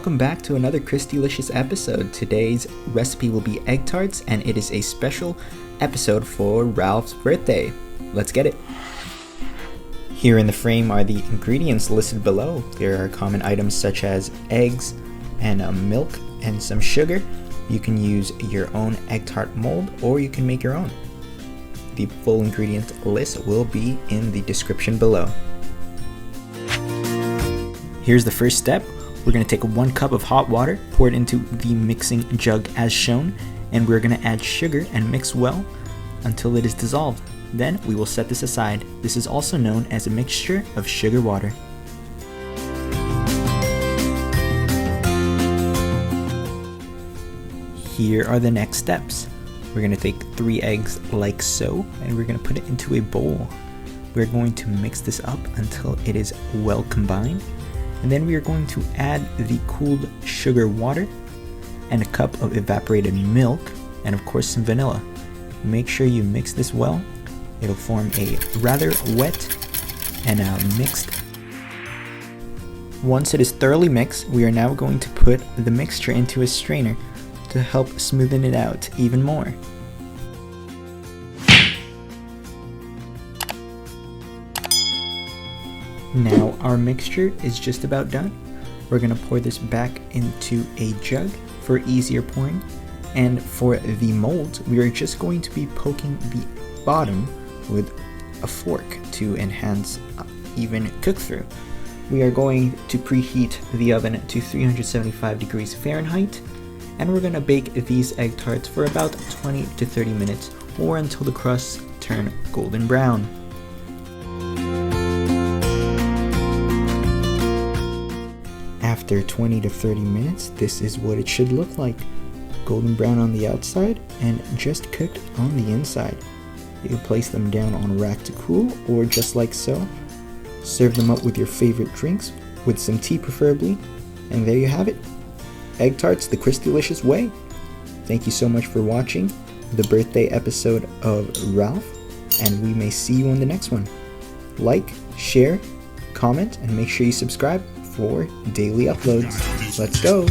welcome back to another Cristylicious episode. Today's recipe will be egg tarts, and it is a special episode for Ralph's birthday. Let's get it. Here in the frame are the ingredients listed below. There are common items such as eggs and milk and some sugar. You can use your own egg tart mold or you can make your own. The full ingredient list will be in the description below. Here's the first step. We're going to take 1 cup of hot water, pour it into the mixing jug as shown, and we're going to add sugar and mix well until it is dissolved. Then we will set this aside. This is also known as a mixture of sugar water. Here are the next steps. We're going to take 3 eggs like so, and we're going to put it into a bowl. We're going to mix this up until it is well combined. And then we are going to add the cooled sugar water and a cup of evaporated milk and of course some vanilla. Make sure you mix this well. It'll form a rather wet and mixed. Once it is thoroughly mixed, we are now going to put the mixture into a strainer to help smoothen it out even more. Now our mixture is just about done. We're going to pour this back into a jug for easier pouring. And for the mold, we are just going to be poking the bottom with a fork to enhance even cook through. We are going to preheat the oven to 375 degrees Fahrenheit. And we're going to bake these egg tarts for about 20 to 30 minutes or until the crusts turn golden brown. After 20 to 30 minutes, this is what it should look like. Golden brown on the outside and just cooked on the inside. You can place them down on a rack to cool or just like so. Serve them up with your favorite drinks, with some tea preferably, and there you have it. Egg tarts the Cristylicious way. Thank you so much for watching the birthday episode of Ralph, and we may see you on the next one. Like, share, comment, and make sure you subscribe for daily uploads. Let's go!